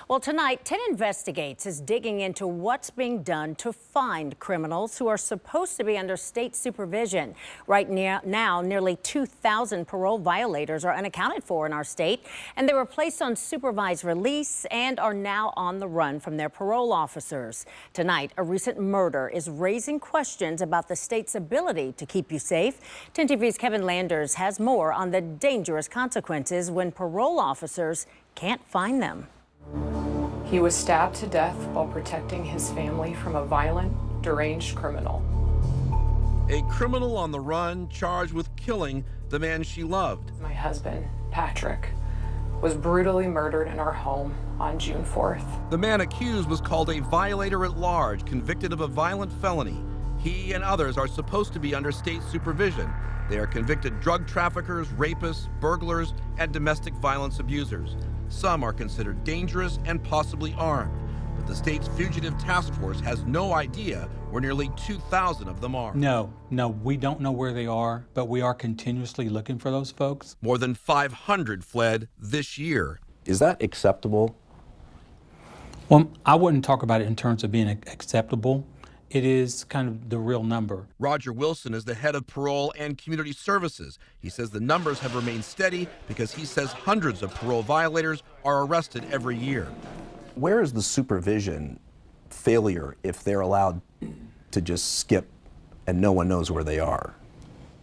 Well, tonight, 10 Investigates is digging into what's being done to find criminals who are supposed to be under state supervision. Right now, nearly 2,000 parole violators are unaccounted for in our state, and they were placed on supervised release and are now on the run from their parole officers. Tonight, a recent murder is raising questions about the state's ability to keep you safe. 10 TV's Kevin Landers has more on the dangerous consequences when parole officers can't find them. He was stabbed to death while protecting his family from a violent, deranged criminal. A criminal on the run charged with killing the man she loved. My husband, Patrick, was brutally murdered in our home on June 4th. The man accused was called a violator at large, convicted of a violent felony. He and others are supposed to be under state supervision. They are convicted drug traffickers, rapists, burglars, and domestic violence abusers. Some are considered dangerous and possibly armed, but the state's fugitive task force has no idea where nearly 2,000 of them are. No, we don't know where they are, but we are continuously looking for those folks. More than 500 fled this year. Is that acceptable? Well, I wouldn't talk about it in terms of being acceptable. It is kind of the real number. Roger Wilson is the head of parole and community services. He says the numbers have remained steady because he says hundreds of parole violators are arrested every year. Where is the supervision failure if they're allowed to just skip and no one knows where they are?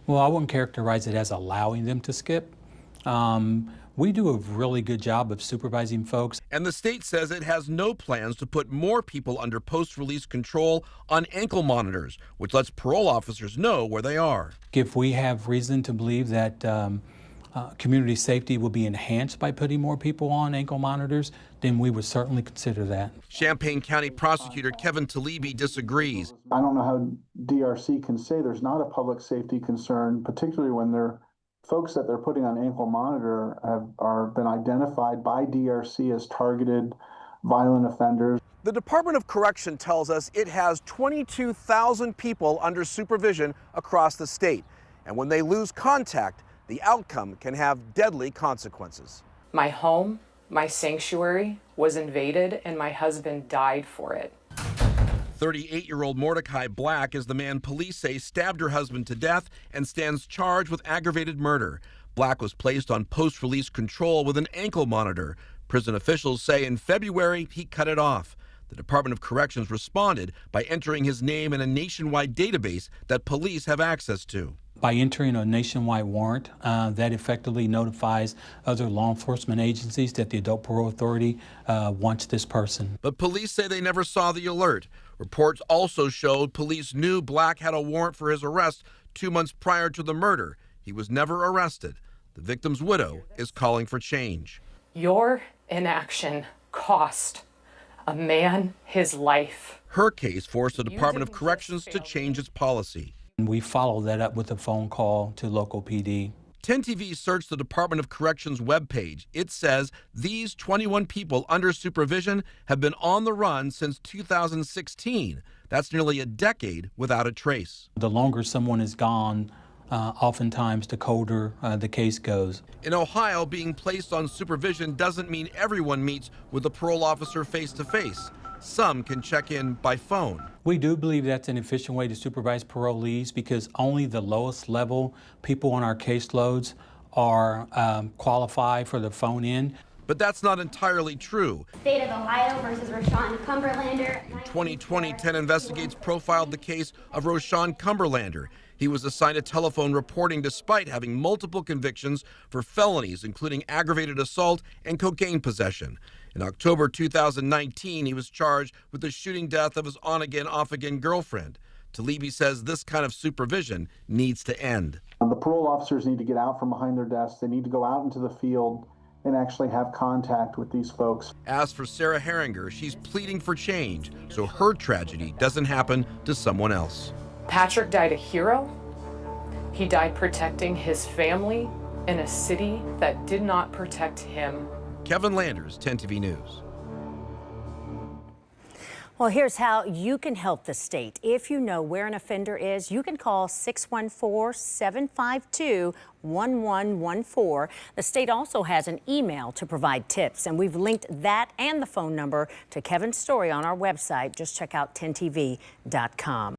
Well, I wouldn't characterize it as allowing them to skip. We do a really good job of supervising folks. And the state says it has no plans to put more people under post-release control on ankle monitors, which lets parole officers know where they are. If we have reason to believe that community safety will be enhanced by putting more people on ankle monitors, then we would certainly consider that. Champaign County Prosecutor Kevin Talibi disagrees. I don't know how DRC can say there's not a public safety concern, particularly when they're folks that they're putting on ankle monitor are been identified by DRC as targeted violent offenders. The Department of Correction tells us it has 22,000 people under supervision across the state. And when they lose contact, the outcome can have deadly consequences. My home, my sanctuary, was invaded and my husband died for it. 38-year-old Mordecai Black is the man police say stabbed her husband to death and stands charged with aggravated murder. Black was placed on post-release control with an ankle monitor. Prison officials say in February he cut it off. The Department of Corrections responded by entering his name in a nationwide database that police have access to. By entering a nationwide warrant, that effectively notifies other law enforcement agencies that the Adult Parole Authority wants this person. But police say they never saw the alert. Reports also showed police knew Black had a warrant for his arrest 2 months prior to the murder. He was never arrested. The victim's widow is calling for change. Your inaction cost a man his life. Her case forced the Department of Corrections to change its policy. We follow that up with a phone call to local PD. 10 TV searched the Department of Corrections webpage. It says these 21 people under supervision have been on the run since 2016. That's nearly a decade without a trace. The longer someone is gone, oftentimes the colder the case goes. In Ohio, being placed on supervision doesn't mean everyone meets with the parole officer face-to-face. Some can check in by phone. We do believe that's an efficient way to supervise parolees because only the lowest level people on our caseloads are qualified for the phone in. But that's not entirely true. State of Ohio versus Roshan Cumberlander. In 2020, 10 Investigates profiled the case of Roshan Cumberlander. He was assigned a telephone reporting despite having multiple convictions for felonies, including aggravated assault and cocaine possession. In October 2019, he was charged with the shooting death of his on-again, off-again girlfriend. Talibi says this kind of supervision needs to end. The parole officers need to get out from behind their desks. They need to go out into the field and actually have contact with these folks. As for Sarah Herringer, she's pleading for change so her tragedy doesn't happen to someone else. Patrick died a hero. He died protecting his family in a city that did not protect him. Kevin Landers, 10 TV News. Well, here's how you can help the state. If you know where an offender is, you can call 614-752-1114. The state also has an email to provide tips, and we've linked that and the phone number to Kevin's story on our website. Just check out 10tv.com.